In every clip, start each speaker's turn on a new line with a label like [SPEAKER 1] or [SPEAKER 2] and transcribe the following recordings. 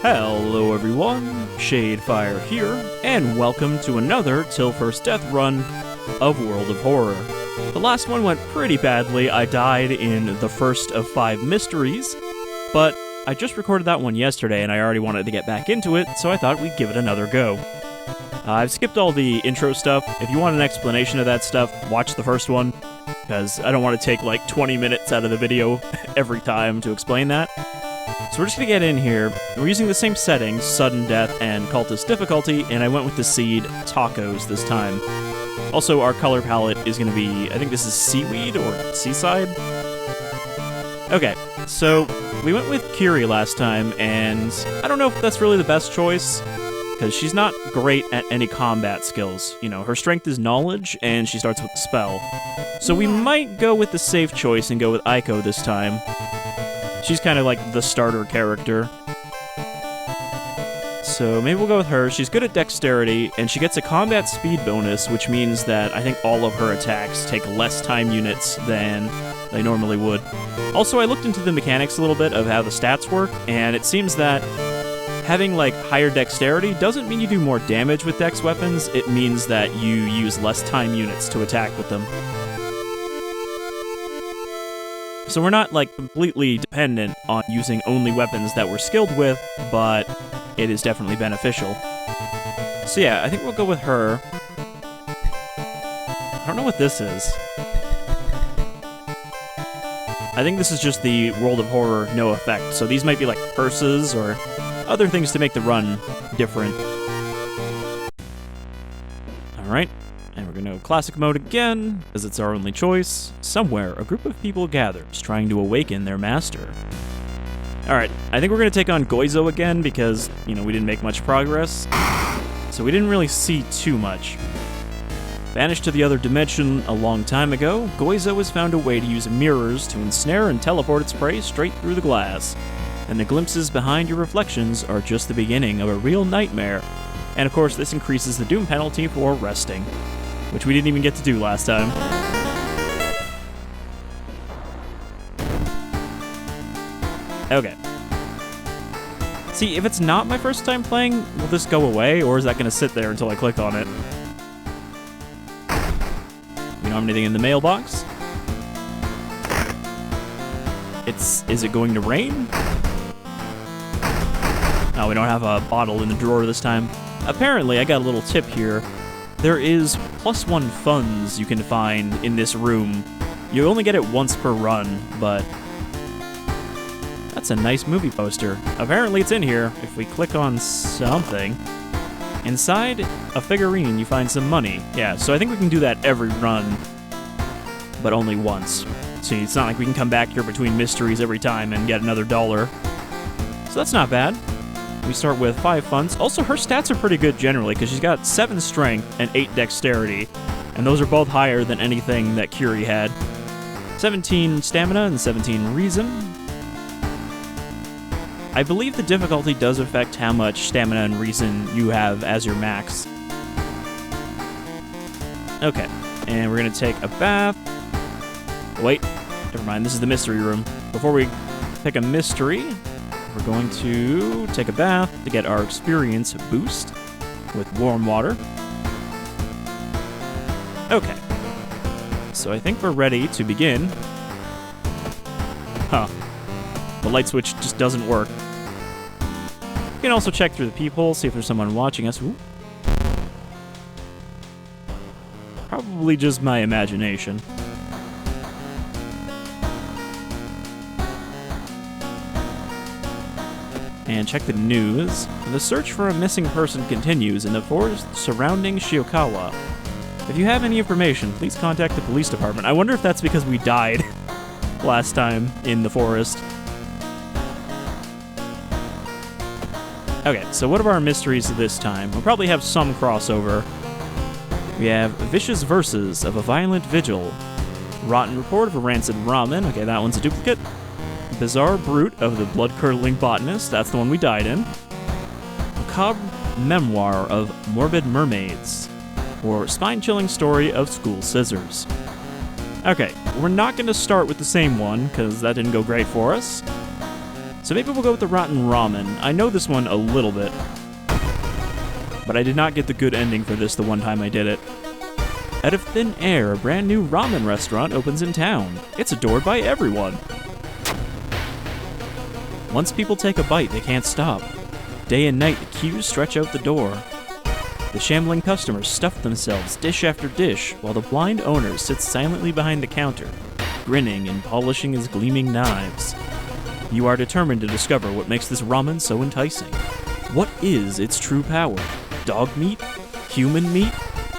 [SPEAKER 1] Hello everyone, Shadefire here, and welcome to another Till First Death run of World of Horror. The last one went pretty badly. I died in the first of 5 mysteries, but I just recorded that one yesterday and I already wanted to get back into it, so I thought we'd give it another go. I've skipped all the intro stuff. If you want an explanation of that stuff, watch the first one, because I don't want to take like 20 minutes out of the video every time to explain that. So we're just going to get in here. We're using the same settings, sudden death and cultist difficulty, and I went with the seed tacos this time. Also, our color palette is going to be, I think this is seaweed or seaside? Okay, so we went with Kirie last time, and I don't know if that's really the best choice, because she's not great at any combat skills. You know, her strength is knowledge, and she starts with the spell. So we might go with the safe choice and go with Aiko this time. She's kind of like the starter character. So maybe we'll go with her. She's good at dexterity, and she gets a combat speed bonus, which means that I think all of her attacks take less time units than they normally would. Also, I looked into the mechanics a little bit of how the stats work, and it seems that having like higher dexterity doesn't mean you do more damage with dex weapons, it means that you use less time units to attack with them. So we're not, like, completely dependent on using only weapons that we're skilled with, but it is definitely beneficial. So yeah, I think we'll go with her. I don't know what this is. I think this is just the World of Horror no effect, so these might be like curses or other things to make the run different. Alright. And we're going to go classic mode again, as it's our only choice. Somewhere, a group of people gathers, trying to awaken their master. Alright, I think we're going to take on Goizo again, because, you know, we didn't make much progress. So we didn't really see too much. Banished to the other dimension a long time ago, Goizo has found a way to use mirrors to ensnare and teleport its prey straight through the glass. And the glimpses behind your reflections are just the beginning of a real nightmare. And of course, this increases the doom penalty for resting, which we didn't even get to do last time. Okay. See, if it's not my first time playing, will this go away, or is that going to sit there until I click on it? We don't have anything in the mailbox. Is it going to rain? Oh, we don't have a bottle in the drawer this time. Apparently, I got a little tip here. There is +1 funds you can find in this room. You only get it once per run, but that's a nice movie poster. Apparently it's in here. If we click on something, inside a figurine you find some money. Yeah, so I think we can do that every run, but only once. See, it's not like we can come back here between mysteries every time and get another $1. So that's not bad. We start with 5 funds. Also, her stats are pretty good generally, because she's got 7 strength and 8 dexterity, and those are both higher than anything that Kirie had. 17 stamina and 17 reason. I believe the difficulty does affect how much stamina and reason you have as your max. Okay, and we're going to take a bath. Wait, never mind, this is the mystery room. Before we pick a mystery, we're going to take a bath to get our experience boost with warm water. Okay. So I think we're ready to begin. Huh. The light switch just doesn't work. You can also check through the peephole, see if there's someone watching us. Ooh. Probably just my imagination. And check the news. The search for a missing person continues in the forest surrounding Shiokawa. If you have any information, please contact the police department. I wonder if that's because we died last time in the forest. Okay, so what are our mysteries this time? We'll probably have some crossover. We have Vicious Verses of a Violent Vigil. Rotten Report of a Rancid Ramen. Okay, that one's a duplicate. Bizarre Brute of the Blood-Curdling Botanist, that's the one we died in. Macabre Memoir of Morbid Mermaids, or Spine-Chilling Story of School Scissors. Okay, we're not going to start with the same one, because that didn't go great for us. So maybe we'll go with the rotten ramen. I know this one a little bit, but I did not get the good ending for this the one time I did it. Out of thin air, a brand new ramen restaurant opens in town. It's adored by everyone. Once people take a bite, they can't stop. Day and night, the queues stretch out the door. The shambling customers stuff themselves dish after dish, while the blind owner sits silently behind the counter, grinning and polishing his gleaming knives. You are determined to discover what makes this ramen so enticing. What is its true power? Dog meat? Human meat?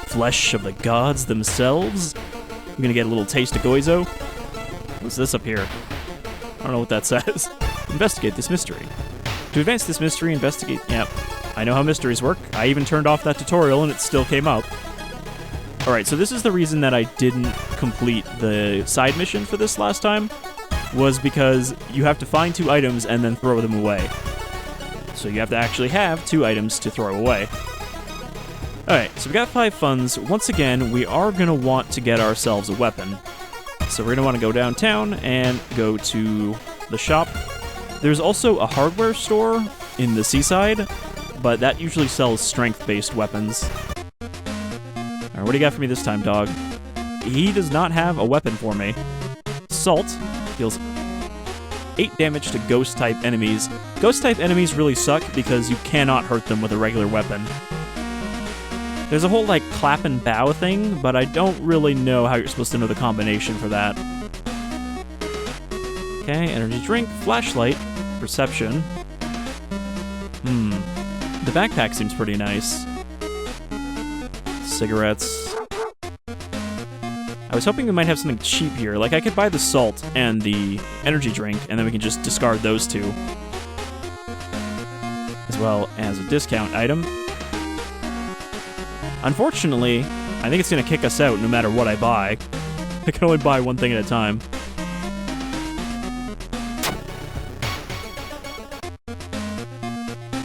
[SPEAKER 1] Flesh of the gods themselves? I'm gonna get a little taste of Goizo. What's this up here? I don't know what that says. Investigate this mystery. To advance this mystery, investigate... Yep. I know how mysteries work. I even turned off that tutorial and it still came up. Alright, so this is the reason that I didn't complete the side mission for this last time, was because you have to find 2 items and then throw them away. So you have to actually have 2 items to throw away. Alright, so we got 5 funds. Once again, we are going to want to get ourselves a weapon. So we're going to want to go downtown and go to the shop. There's also a hardware store in the seaside, but that usually sells strength-based weapons. Alright, what do you got for me this time, dog? He does not have a weapon for me. Salt deals 8 damage to ghost-type enemies. Ghost-type enemies really suck because you cannot hurt them with a regular weapon. There's a whole, like, clap and bow thing, but I don't really know how you're supposed to know the combination for that. Okay, energy drink, flashlight, perception. The backpack seems pretty nice. Cigarettes. I was hoping we might have something cheap here. Like, I could buy the salt and the energy drink, and then we can just discard those 2. As well as a discount item. Unfortunately, I think it's going to kick us out no matter what I buy. I can only buy one thing at a time.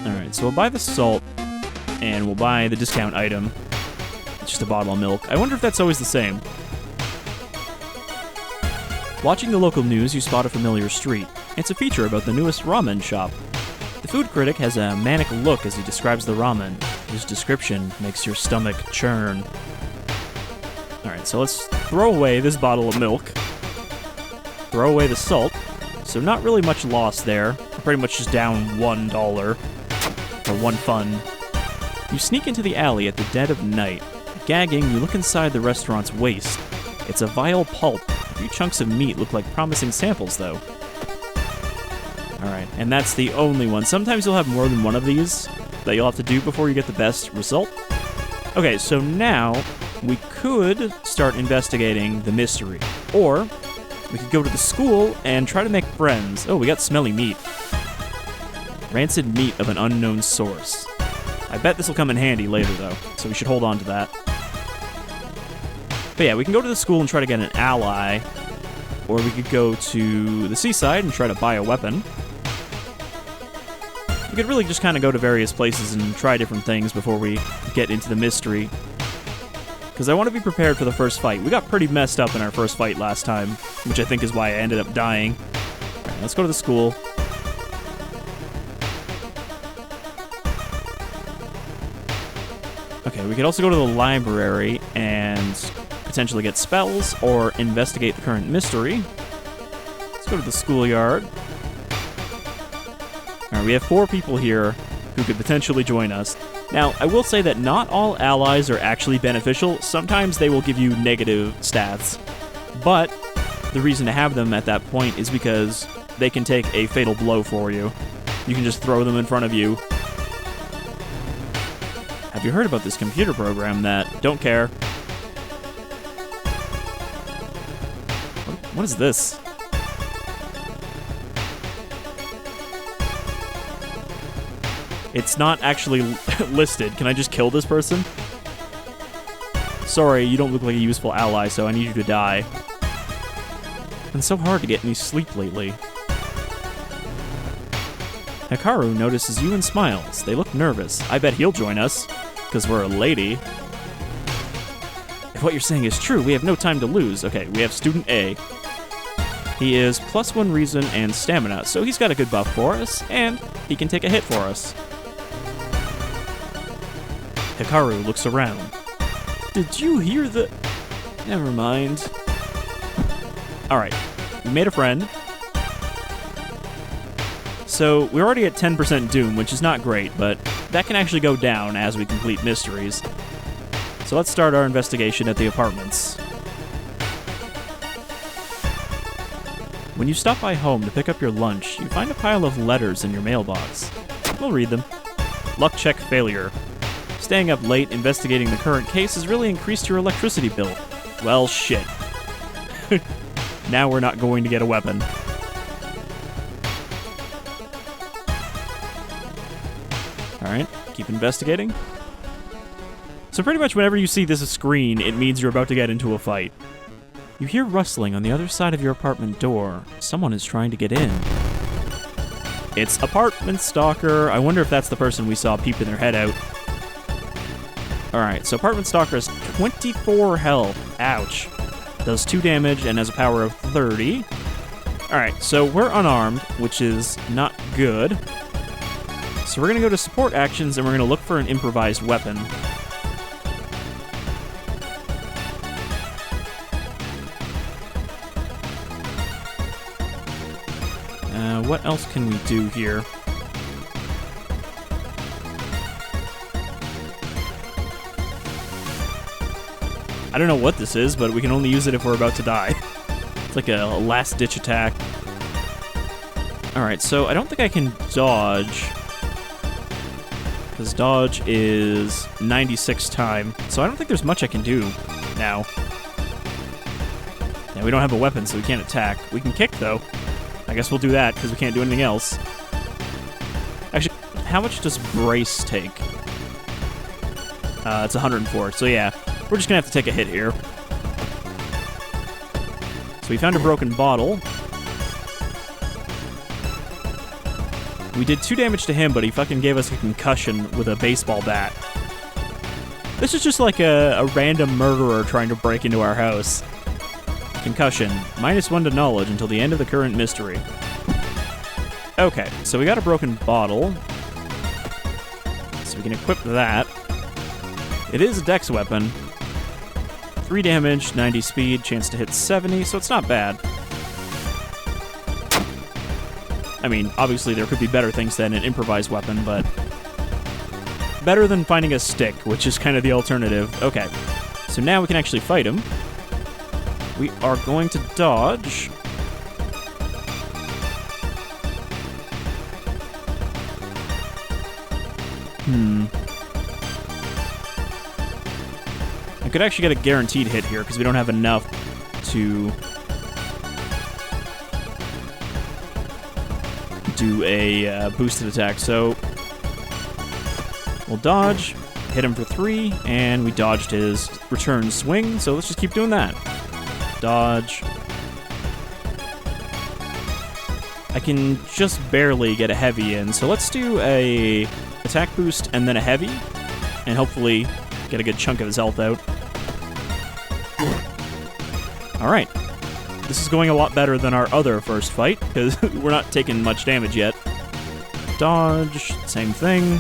[SPEAKER 1] Alright, so we'll buy the salt, and we'll buy the discount item. It's just a bottle of milk. I wonder if that's always the same. Watching the local news, you spot a familiar street. It's a feature about the newest ramen shop. The food critic has a manic look as he describes the ramen. His description makes your stomach churn. Alright, so let's throw away this bottle of milk. Throw away the salt. So not really much loss there. We're pretty much just down $1. For 1 fun. You sneak into the alley at the dead of night. Gagging, you look inside the restaurant's waste. It's a vile pulp. A few chunks of meat look like promising samples, though. Alright, and that's the only one. Sometimes you'll have more than one of these that you'll have to do before you get the best result. Okay, so now we could start investigating the mystery. Or we could go to the school and try to make friends. Oh, we got smelly meat. Rancid meat of an unknown source. I bet this will come in handy later, though, so we should hold on to that. But yeah, we can go to the school and try to get an ally, or we could go to the seaside and try to buy a weapon. We could really just kind of go to various places and try different things before we get into the mystery. Because I want to be prepared for the first fight. We got pretty messed up in our first fight last time, which I think is why I ended up dying. Alright, let's go to the school. Okay, we could also go to the library and potentially get spells or investigate the current mystery. Let's go to the schoolyard. Alright, we have 4 people here who could potentially join us. Now, I will say that not all allies are actually beneficial. Sometimes they will give you negative stats. But the reason to have them at that point is because they can take a fatal blow for you. You can just throw them in front of you. Have you heard about this computer program that... Don't care. What is this? It's not actually listed. Can I just kill this person? Sorry, you don't look like a useful ally, so I need you to die. It's been so hard to get any sleep lately. Hikaru notices you and smiles. They look nervous. I bet he'll join us, because we're a lady. If what you're saying is true, we have no time to lose. Okay, we have student A. He is +1 reason and stamina, so he's got a good buff for us, and he can take a hit for us. Hikaru looks around. Did you hear the... Never mind. Alright, we made a friend. So, we're already at 10% Doom, which is not great, but that can actually go down as we complete mysteries. So let's start our investigation at the apartments. When you stop by home to pick up your lunch, you find a pile of letters in your mailbox. We'll read them. Luck check failure. Staying up late investigating the current case has really increased your electricity bill. Well, shit. Now we're not going to get a weapon. Alright, keep investigating. So pretty much whenever you see this screen, it means you're about to get into a fight. You hear rustling on the other side of your apartment door. Someone is trying to get in. It's Apartment Stalker. I wonder if that's the person we saw peeping their head out. Alright, so Apartment Stalker has 24 health. Ouch. Does 2 damage and has a power of 30. Alright, so we're unarmed, which is not good. So we're going to go to support actions and we're going to look for an improvised weapon. What else can we do here? I don't know what this is, but we can only use it if we're about to die. It's like a last-ditch attack. Alright, so I don't think I can dodge. Because dodge is 96 time. So I don't think there's much I can do now. Yeah, we don't have a weapon, so we can't attack. We can kick, though. I guess we'll do that, because we can't do anything else. Actually, how much does brace take? It's 104, so yeah. We're just gonna have to take a hit here. So we found a broken bottle. We did 2 damage to him, but he fucking gave us a concussion with a baseball bat. This is just like a random murderer trying to break into our house. Concussion. -1 to knowledge until the end of the current mystery. Okay, so we got a broken bottle. So we can equip that. It is a dex weapon. 3 damage, 90 speed, chance to hit 70, so it's not bad. I mean, obviously there could be better things than an improvised weapon, but better than finding a stick, which is kind of the alternative. Okay, so now we can actually fight him. We are going to dodge. I could actually get a guaranteed hit here because we don't have enough to do a boosted attack. So we'll dodge, hit him for 3, and we dodged his return swing. So let's just keep doing that. Dodge. I can just barely get a heavy in, so let's do a attack boost and then a heavy, and hopefully get a good chunk of his health out. Alright. This is going a lot better than our other first fight, because we're not taking much damage yet. Dodge, same thing.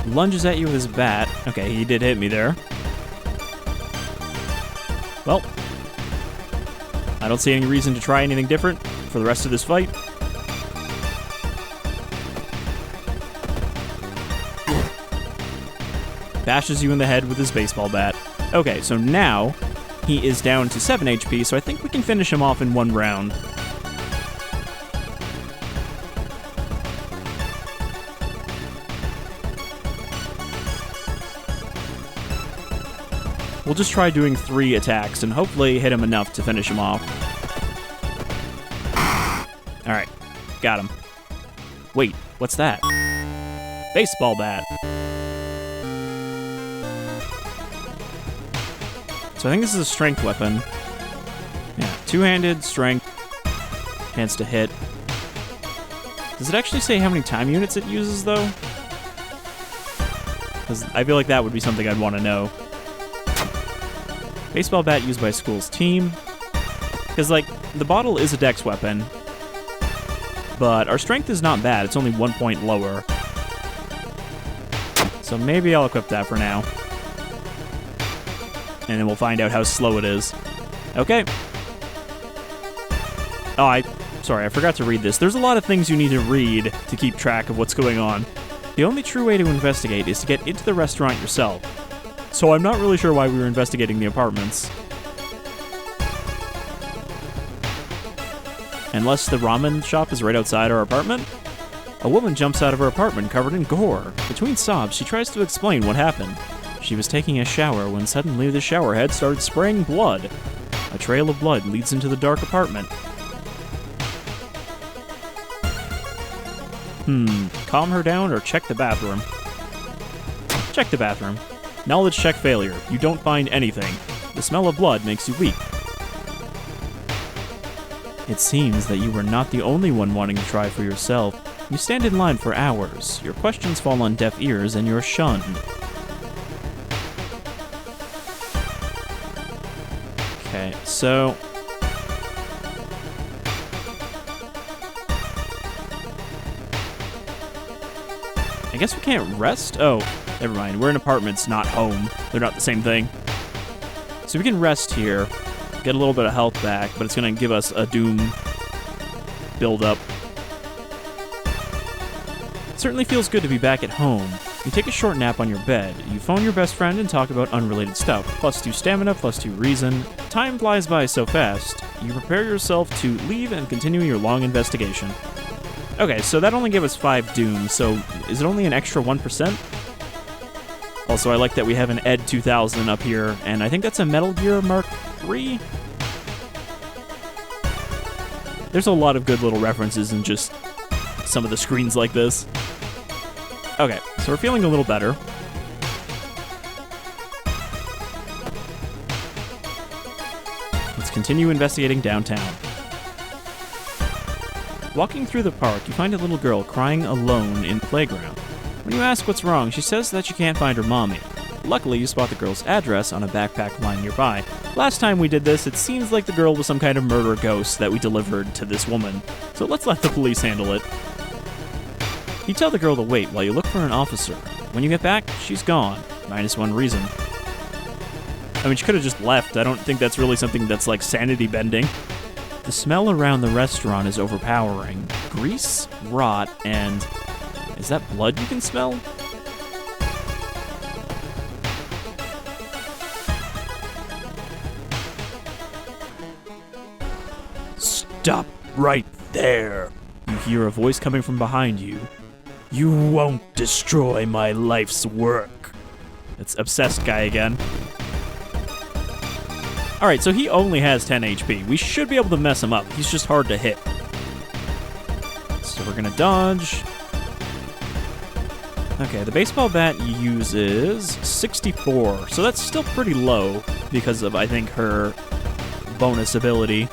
[SPEAKER 1] Lunges at you with his bat. Okay, he did hit me there. Well, I don't see any reason to try anything different for the rest of this fight. Bashes you in the head with his baseball bat. Okay, so now he is down to 7 HP, so I think we can finish him off in 1 round. We'll just try doing 3 attacks and hopefully hit him enough to finish him off. Alright, got him. Wait, what's that? Baseball bat. So I think this is a strength weapon. Yeah, 2-handed, strength, chance to hit. Does it actually say how many time units it uses, though? Because I feel like that would be something I'd want to know. Baseball bat used by school's team. Because, like, the bottle is a dex weapon, but our strength is not bad. It's only 1 point lower. So maybe I'll equip that for now. And then we'll find out how slow it is. Okay. Oh, sorry, I forgot to read this. There's a lot of things you need to read to keep track of what's going on. The only true way to investigate is to get into the restaurant yourself. So I'm not really sure why we were investigating the apartments. Unless the ramen shop is right outside our apartment? A woman jumps out of her apartment covered in gore. Between sobs, she tries to explain what happened. She was taking a shower when suddenly the shower head started spraying blood. A trail of blood leads into the dark apartment. Calm her down or check the bathroom? Check the bathroom. Knowledge check failure. You don't find anything. The smell of blood makes you weak. It seems that you were not the only one wanting to try for yourself. You stand in line for hours. Your questions fall on deaf ears and you're shunned. Okay, so... I guess we can't rest? Oh, never mind. We're in apartments, not home. They're not the same thing. So we can rest here, get a little bit of health back, but it's going to give us a doom build-up. It certainly feels good to be back at home. You take a short nap on your bed. You phone your best friend and talk about unrelated stuff. +2 stamina, +2 reason. Time flies by so fast. You prepare yourself to leave and continue your long investigation. Okay, so that only gave us 5 doom, so is it only an extra 1%? Also, I like that we have an Ed 2000 up here, and I think that's a Metal Gear Mark III? There's a lot of good little references in just some of the screens like this. Okay, so we're feeling a little better. Let's continue investigating downtown. Walking through the park, you find a little girl crying alone in the playground. When you ask what's wrong, she says that she can't find her mommy. Luckily, you spot the girl's address on a backpack lying nearby. Last time we did this, it seems like the girl was some kind of murder ghost that we delivered to this woman. So let's let the police handle it. You tell the girl to wait while you look for an officer. When you get back, she's gone. -1 reason. I mean, she could have just left. I don't think that's really something that's like sanity bending. The smell around the restaurant is overpowering. Grease, rot, and... is that blood you can smell? Stop right there! You hear a voice coming from behind you. You won't destroy my life's work. It's obsessed guy again. Alright, so he only has 10 HP. We should be able to mess him up. He's just hard to hit. So we're gonna dodge. Okay, the baseball bat uses 64. So that's still pretty low because of, I think, her bonus ability.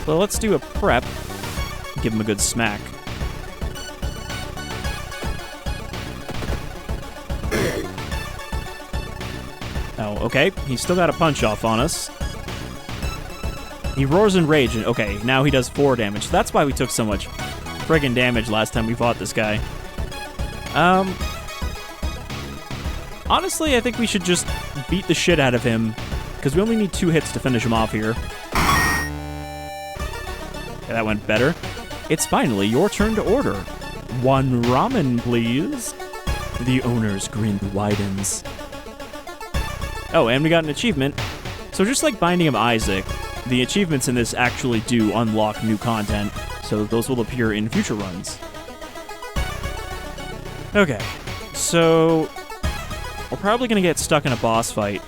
[SPEAKER 1] So let's do a prep. Give him a good smack. Oh, okay. He's still got a punch off on us. He roars in rage, and okay, now he does 4 damage. That's why we took so much friggin' damage last time we fought this guy. Honestly, I think we should just beat the shit out of him, because we only need 2 hits to finish him off here. Okay, that went better. It's finally your turn to order. 1 ramen, please. The owner's grin widens. Oh, and we got an achievement. So just like Binding of Isaac, the achievements in this actually do unlock new content, so those will appear in future runs. Okay, so we're probably going to get stuck in a boss fight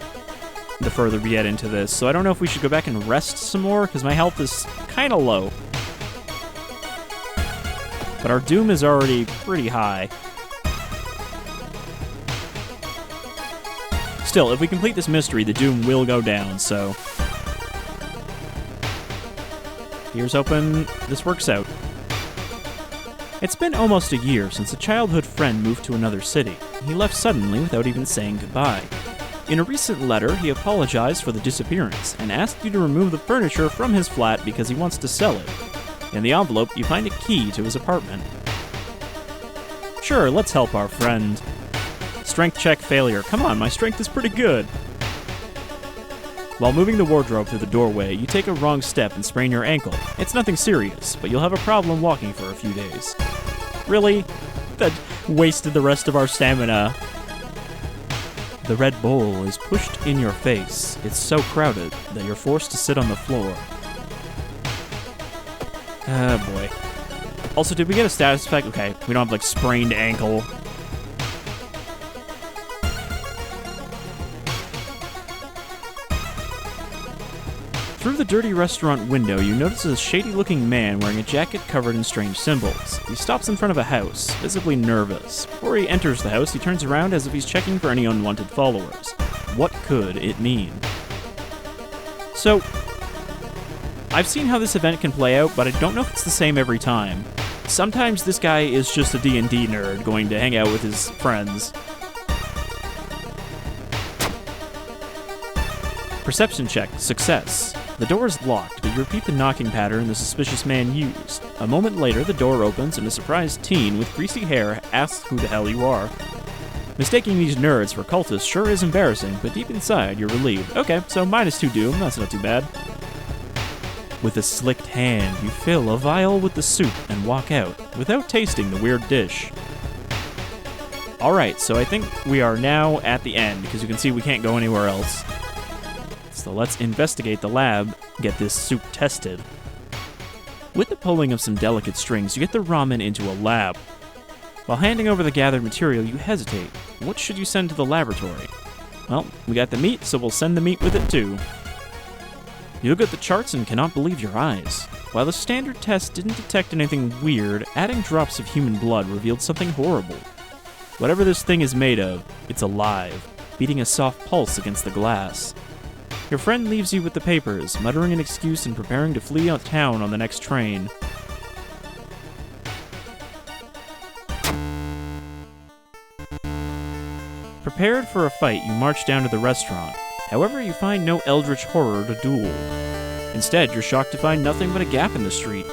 [SPEAKER 1] the further we get into this, so I don't know if we should go back and rest some more, because my health is kind of low. But our doom is already pretty high. Still, if we complete this mystery, the doom will go down, so... here's hoping this works out. It's been almost a year since a childhood friend moved to another city. He left suddenly without even saying goodbye. In a recent letter, he apologized for the disappearance and asked you to remove the furniture from his flat because he wants to sell it. In the envelope, you find a key to his apartment. Sure, let's help our friend. Strength check failure. Come on, my strength is pretty good. While moving the wardrobe through the doorway, you take a wrong step and sprain your ankle. It's nothing serious, but you'll have a problem walking for a few days. Really? That wasted the rest of our stamina. The red bowl is pushed in your face. It's so crowded that you're forced to sit on the floor. Ah, boy. Also, did we get a status effect? Okay, we don't have, like, sprained ankle. Through the dirty restaurant window, you notice a shady-looking man wearing a jacket covered in strange symbols. He stops in front of a house, visibly nervous. Before he enters the house, he turns around as if he's checking for any unwanted followers. What could it mean? So, I've seen how this event can play out, but I don't know if it's the same every time. Sometimes this guy is just a D&D nerd going to hang out with his friends. Perception check, success. The door is locked, but you repeat the knocking pattern the suspicious man used. A moment later, the door opens and a surprised teen with greasy hair asks who the hell you are. Mistaking these nerds for cultists sure is embarrassing, but deep inside, you're relieved. Okay, so -2 doom, that's not too bad. With a slicked hand, you fill a vial with the soup and walk out, without tasting the weird dish. Alright, so I think we are now at the end, because you can see we can't go anywhere else. So let's investigate the lab, get this soup tested. With the pulling of some delicate strings, you get the ramen into a lab. While handing over the gathered material, you hesitate. What should you send to the laboratory? Well, we got the meat, so we'll send the meat with it too. You look at the charts and cannot believe your eyes. While the standard test didn't detect anything weird, adding drops of human blood revealed something horrible. Whatever this thing is made of, it's alive, beating a soft pulse against the glass. Your friend leaves you with the papers, muttering an excuse and preparing to flee out of town on the next train. Prepared for a fight, you march down to the restaurant. However, you find no eldritch horror to duel. Instead, you're shocked to find nothing but a gap in the street.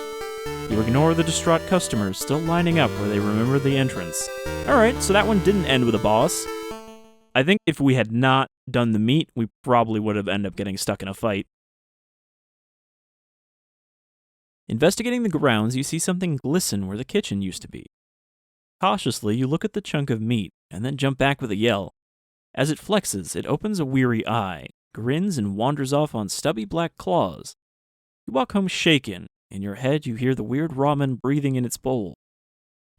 [SPEAKER 1] You ignore the distraught customers still lining up where they remember the entrance. Alright, so that one didn't end with a boss. I think if we had not done the meat, we probably would have ended up getting stuck in a fight. Investigating the grounds, you see something glisten where the kitchen used to be. Cautiously, you look at the chunk of meat, and then jump back with a yell. As it flexes, it opens a weary eye, grins, and wanders off on stubby black claws. You walk home shaken. In your head, you hear the weird ramen breathing in its bowl.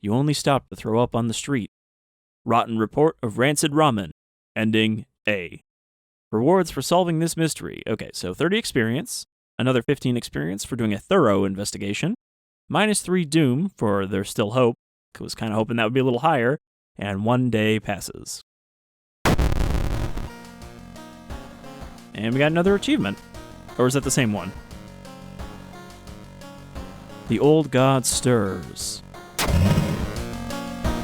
[SPEAKER 1] You only stop to throw up on the street. Rotten report of rancid ramen. Ending A. Rewards for solving this mystery. Okay, so 30 experience, another 15 experience for doing a thorough investigation, -3 doom for there's still hope. I was kind of hoping that would be a little higher, and 1 day passes. And we got another achievement. Or is that the same one? The Old God stirs.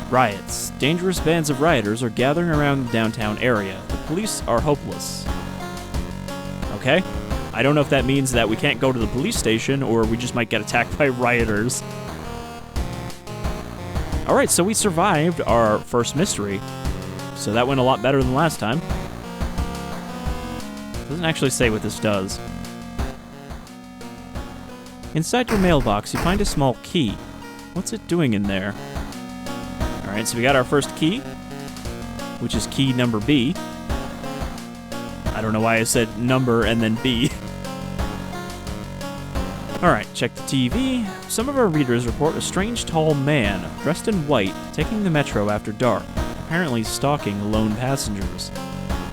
[SPEAKER 1] Riots. Dangerous bands of rioters are gathering around the downtown area. The police are hopeless. Okay. I don't know if that means that we can't go to the police station or we just might get attacked by rioters. Alright, so we survived our first mystery. So that went a lot better than last time. Doesn't actually say what this does. Inside your mailbox, you find a small key. What's it doing in there? Alright, so we got our first key, which is key number B. I don't know why I said number and then B. Alright, check the TV. Some of our readers report a strange tall man, dressed in white, taking the metro after dark, apparently stalking lone passengers.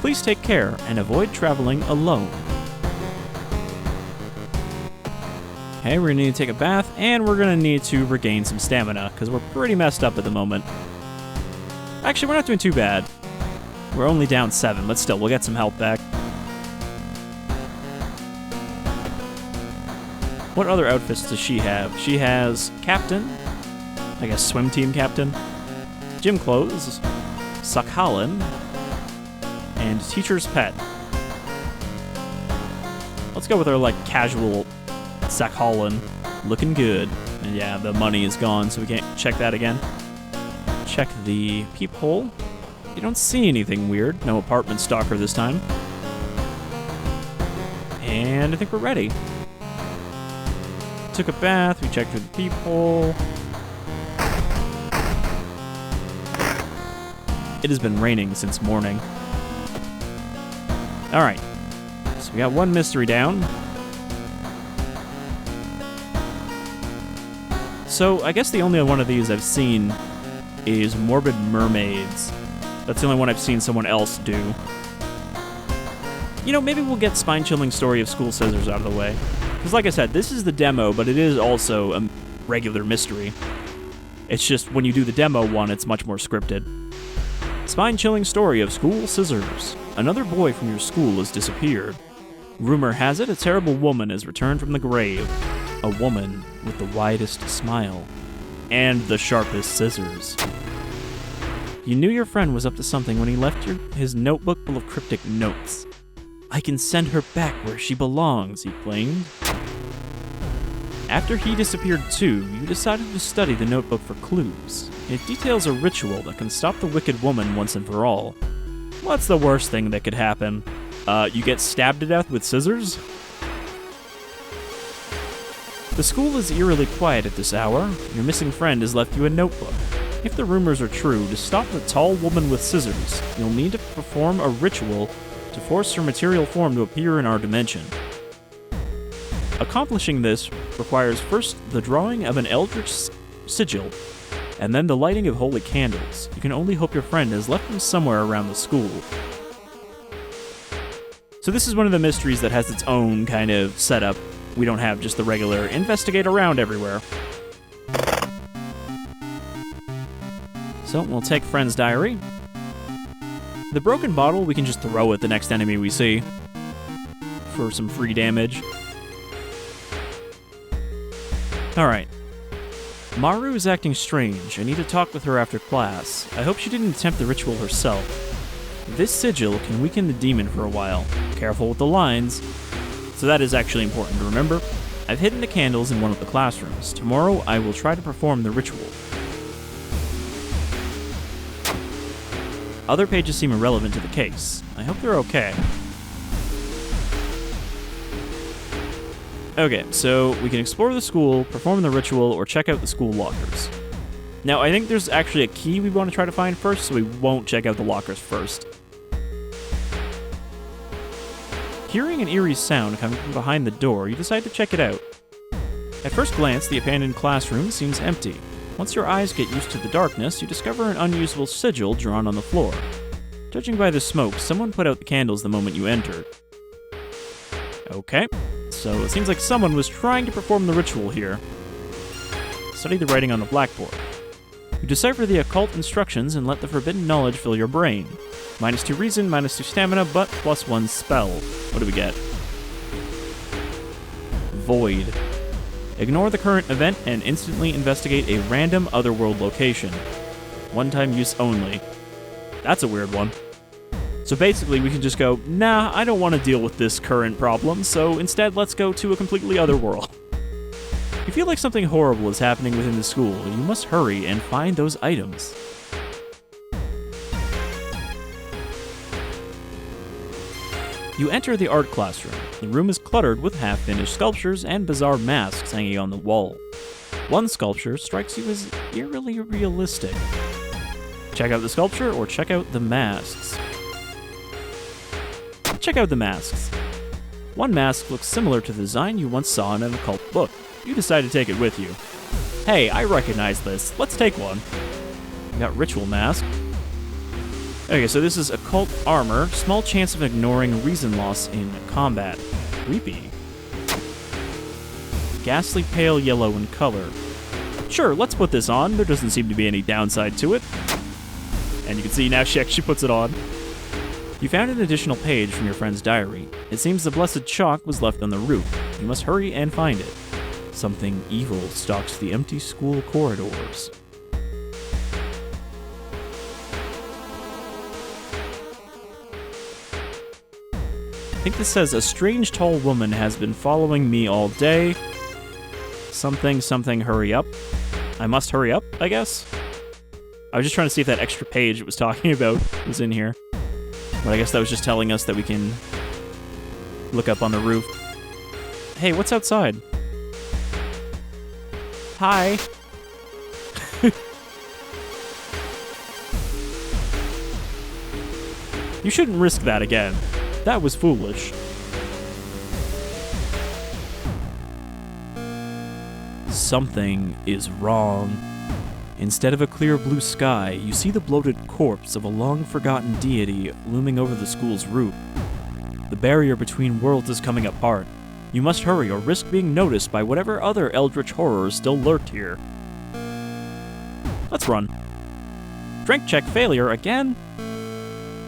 [SPEAKER 1] Please take care and avoid traveling alone. Okay, we're gonna need to take a bath, and we're gonna need to regain some stamina, because we're pretty messed up at the moment. Actually, we're not doing too bad. We're only down 7, but still, we'll get some health back. What other outfits does she have? She has Captain, I guess, swim team captain. Gym clothes, Sakhalin, and teacher's pet. Let's go with our, like, casual Sakhalin. Looking good. And yeah, the money is gone, so we can't check that again. Check the peephole. You don't see anything weird. No apartment stalker this time. And I think we're ready. Took a bath, we checked through the peephole. It has been raining since morning. Alright. So we got one mystery down. So I guess the only one of these I've seen is Morbid Mermaids. That's the only one I've seen someone else do. You know, maybe we'll get Spine-Chilling Story of School Scissors out of the way. Because like I said, this is the demo, but it is also a regular mystery. It's just when you do the demo one, it's much more scripted. Spine-Chilling Story of School Scissors. Another boy from your school has disappeared. Rumor has it a terrible woman has returned from the grave. A woman with the widest smile. And the sharpest scissors. You knew your friend was up to something when he left his notebook full of cryptic notes. I can send her back where she belongs, he claimed. After he disappeared too, you decided to study the notebook for clues. It details a ritual that can stop the wicked woman once and for all. What's the worst thing that could happen? You get stabbed to death with scissors? The school is eerily quiet at this hour. Your missing friend has left you a notebook. If the rumors are true, to stop the tall woman with scissors, you'll need to perform a ritual to force her material form to appear in our dimension. Accomplishing this requires first the drawing of an eldritch sigil, and then the lighting of holy candles. You can only hope your friend has left them somewhere around the school. So this is one of the mysteries that has its own kind of setup. We don't have just the regular investigate around everywhere. So we'll take friend's diary. The broken bottle we can just throw at the next enemy we see for some free damage. Alright. Maru is acting strange. I need to talk with her after class. I hope she didn't attempt the ritual herself. This sigil can weaken the demon for a while. Careful with the lines. So that is actually important to remember. I've hidden the candles in one of the classrooms. Tomorrow I will try to perform the ritual. Other pages seem irrelevant to the case. I hope they're okay. Okay, so we can explore the school, perform the ritual, or check out the school lockers. Now, I think there's actually a key we want to try to find first, so we won't check out the lockers first. Hearing an eerie sound coming from behind the door, you decide to check it out. At first glance, the abandoned classroom seems empty. Once your eyes get used to the darkness, you discover an unusable sigil drawn on the floor. Judging by the smoke, someone put out the candles the moment you entered. Okay, so it seems like someone was trying to perform the ritual here. Study the writing on the blackboard. You decipher the occult instructions and let the forbidden knowledge fill your brain. -2 reason, -2 stamina, but +1 spell. What do we get? Void. Ignore the current event and instantly investigate a random otherworld location. One-time use only. That's a weird one. So basically we can just go, nah, I don't want to deal with this current problem, so instead let's go to a completely other world. You feel like something horrible is happening within the school, and you must hurry and find those items. You enter the art classroom. The room is cluttered with half-finished sculptures and bizarre masks hanging on the wall. One sculpture strikes you as eerily realistic. Check out the sculpture or check out the masks. Check out the masks. One mask looks similar to the design you once saw in an occult book. You decide to take it with you. Hey, I recognize this. Let's take one. We got ritual mask. Okay, so this is occult armor. Small chance of ignoring reason loss in combat. Creepy. Ghastly pale yellow in color. Sure, let's put this on. There doesn't seem to be any downside to it. And you can see now she actually puts it on. You found an additional page from your friend's diary. It seems the blessed chalk was left on the roof. You must hurry and find it. Something evil stalks the empty school corridors. I think this says, a strange tall woman has been following me all day. Something, hurry up. I must hurry up, I guess? I was just trying to see if that extra page it was talking about was in here. But I guess that was just telling us that we can look up on the roof. Hey, what's outside? Hi. You shouldn't risk that again. That was foolish. Something is wrong. Instead of a clear blue sky, you see the bloated corpse of a long-forgotten deity looming over the school's roof. The barrier between worlds is coming apart. You must hurry or risk being noticed by whatever other eldritch horrors still lurk here. Let's run. Strength check failure again?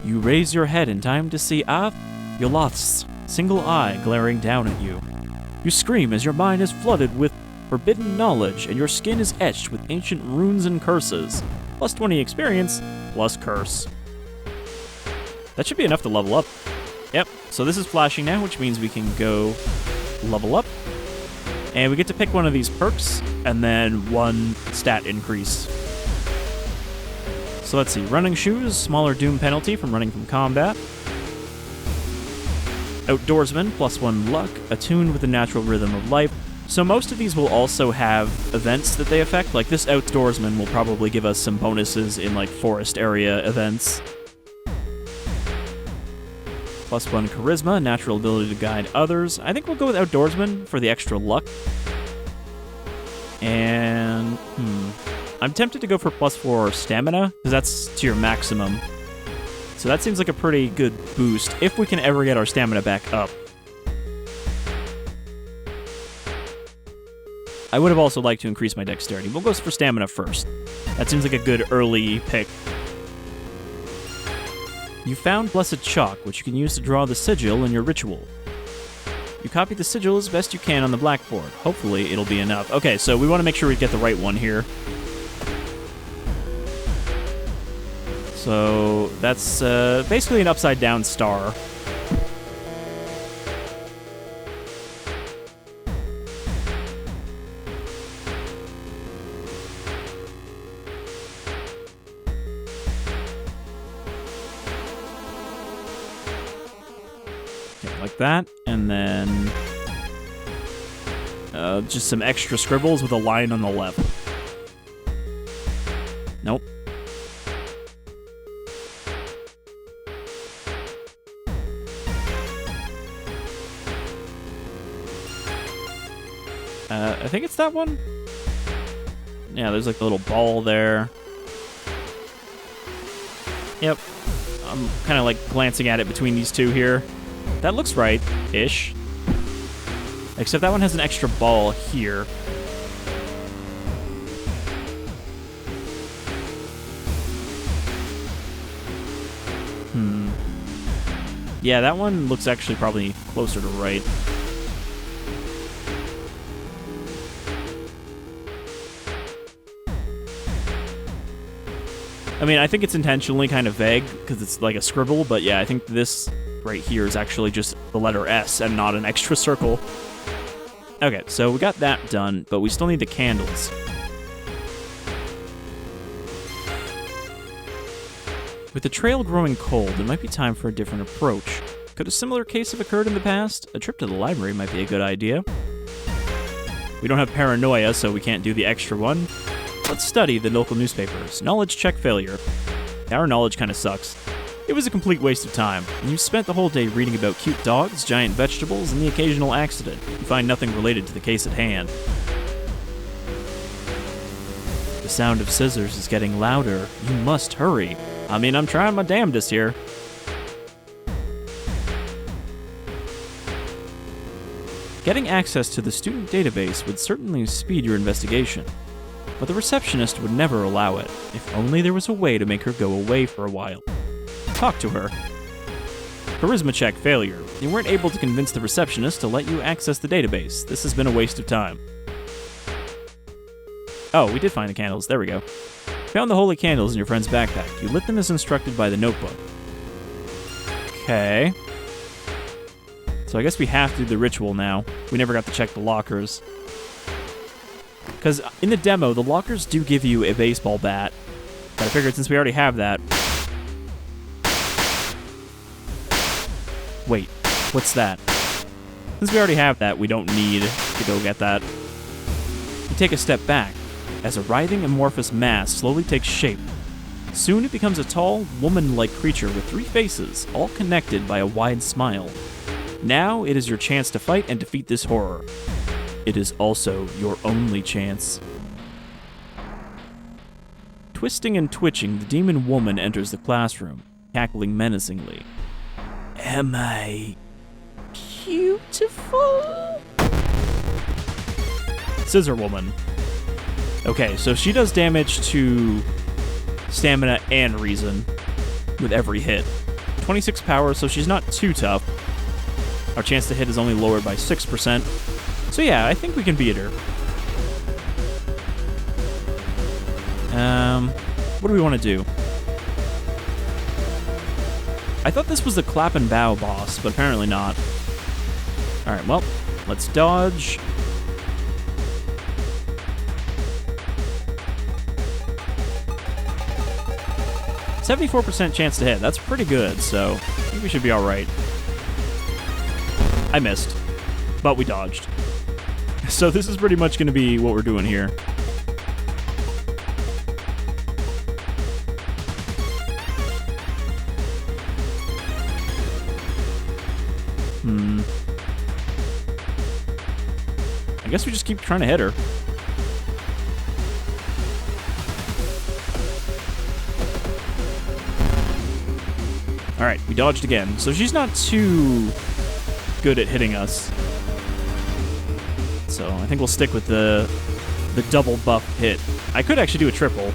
[SPEAKER 1] You raise your head in time to see Yoloth's single eye glaring down at you. You scream as your mind is flooded with forbidden knowledge and your skin is etched with ancient runes and curses. Plus 20 experience, plus curse. That should be enough to level up. Yep, so this is flashing now, which means we can go level up. And we get to pick one of these perks, and then one stat increase. So let's see, running shoes, smaller doom penalty from running from combat. Outdoorsman, plus 1 luck, attuned with the natural rhythm of life. So most of these will also have events that they affect. Like this outdoorsman will probably give us some bonuses in like forest area events. Plus 1 charisma, natural ability to guide others. I think we'll go with outdoorsman for the extra luck. And, I'm tempted to go for plus 4 stamina, because that's to your maximum. So that seems like a pretty good boost, if we can ever get our stamina back up. I would have also liked to increase my dexterity. We'll go for stamina first. That seems like a good early pick. You found Blessed Chalk, which you can use to draw the sigil in your ritual. You copy the sigil as best you can on the blackboard. Hopefully it'll be enough. Okay, so we want to make sure we get the right one here. So that's basically an upside-down star. Like that, and then just some extra scribbles with a line on the left. Nope. I think it's that one. Yeah, there's like a little ball there. Yep. I'm kind of like glancing at it between these two here. That looks right-ish. Except that one has an extra ball here. Yeah, that one looks actually probably closer to right. I mean, I think it's intentionally kind of vague, because it's like a scribble, but yeah, I think this right here is actually just the letter S and not an extra circle. Okay, so we got that done, but we still need the candles. With the trail growing cold, it might be time for a different approach. Could a similar case have occurred in the past? A trip to the library might be a good idea. We don't have paranoia, so we can't do the extra one. Let's study the local newspapers. Knowledge check failure. Our knowledge kind of sucks. It was a complete waste of time. You spent the whole day reading about cute dogs, giant vegetables, and the occasional accident. You find nothing related to the case at hand. The sound of scissors is getting louder. You must hurry. I mean, I'm trying my damnedest here. Getting access to the student database would certainly speed your investigation. But the receptionist would never allow it. If only there was a way to make her go away for a while. Talk to her. Charisma check failure. You weren't able to convince the receptionist to let you access the database. This has been a waste of time. Oh, we did find the candles. There we go. Found the holy candles in your friend's backpack. You lit them as instructed by the notebook. Okay. So I guess we have to do the ritual now. We never got to check the lockers. Because in the demo, the lockers do give you a baseball bat. But I figured since we already have that... Wait, what's that? Since we already have that, we don't need to go get that. We take a step back, as a writhing amorphous mass slowly takes shape. Soon it becomes a tall, woman-like creature with 3 faces, all connected by a wide smile. Now it is your chance to fight and defeat this horror. It is also your only chance. Twisting and twitching, the demon woman enters the classroom, cackling menacingly. Am I... beautiful? Scissor Woman. Okay, so she does damage to stamina and reason with every hit. 26 power, so she's not too tough. Our chance to hit is only lowered by 6%. So yeah, I think we can beat her. What do we want to do? I thought this was the clap and bow boss, but apparently not. Alright, well, let's dodge. %74% chance to hit. That's pretty good, so I think we should be alright. I missed, but we dodged. So this is pretty much going to be what we're doing here. I guess we just keep trying to hit her. Alright, we dodged again. So she's not too good at hitting us. So I think we'll stick with the double buff hit. I could actually do a triple,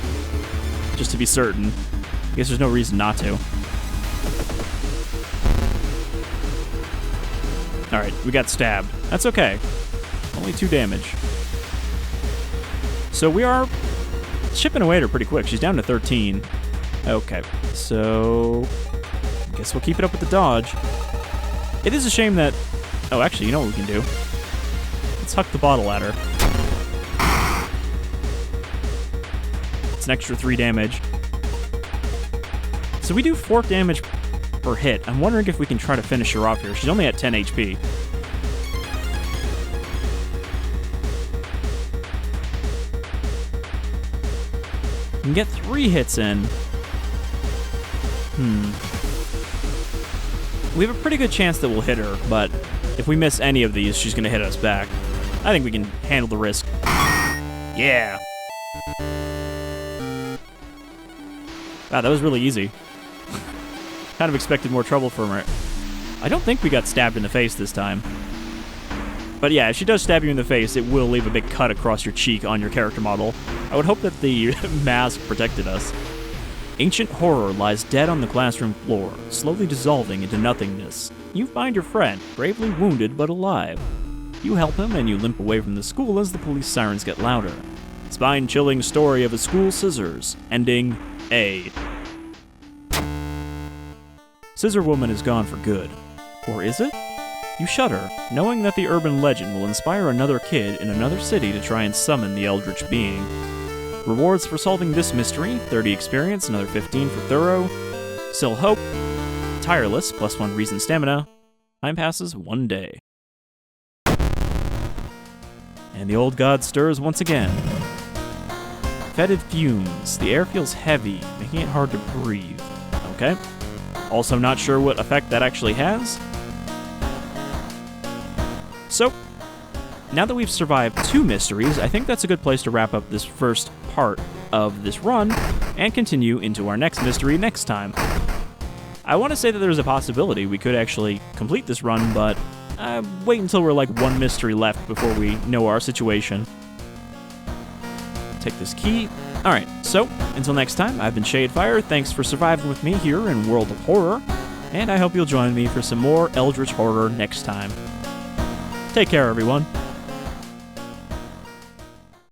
[SPEAKER 1] just to be certain. I guess there's no reason not to. Alright, we got stabbed. That's okay. Only 2 damage. So we are chipping away at her pretty quick. She's down to 13. Okay, so I guess we'll keep it up with the dodge. It is a shame that... Oh, actually, you know what we can do? Let's huck the bottle at her. It's an extra 3 damage. So we do 4 damage per hit. I'm wondering if we can try to finish her off here. She's only at 10 HP. We can get 3 hits in. We have a pretty good chance that we'll hit her, but if we miss any of these, she's going to hit us back. I think we can handle the risk. Yeah. Wow, that was really easy. Kind of expected more trouble from her. I don't think we got stabbed in the face this time. But yeah, if she does stab you in the face, it will leave a big cut across your cheek on your character model. I would hope that the mask protected us. Ancient horror lies dead on the classroom floor, slowly dissolving into nothingness. You find your friend, bravely wounded but alive. You help him and you limp away from the school as the police sirens get louder. Spine-chilling story of a school scissors, ending A. Scissor Woman is gone for good. Or is it? You shudder, knowing that the urban legend will inspire another kid in another city to try and summon the eldritch being. Rewards for solving this mystery, 30 experience, another 15 for thorough. Still hope. Tireless, +1 reason stamina. Time passes 1 day. And the old god stirs once again. Fetid fumes. The air feels heavy, making it hard to breathe. Okay. Also not sure what effect that actually has. So, now that we've survived 2 mysteries, I think that's a good place to wrap up this first part of this run and continue into our next mystery next time. I want to say that there's a possibility we could actually complete this run, but wait until we're like 1 mystery left before we know our situation. Take this key. Alright, so until next time, I've been Shadefire. Thanks for surviving with me here in World of Horror, and I hope you'll join me for some more Eldritch Horror next time. Take care, everyone.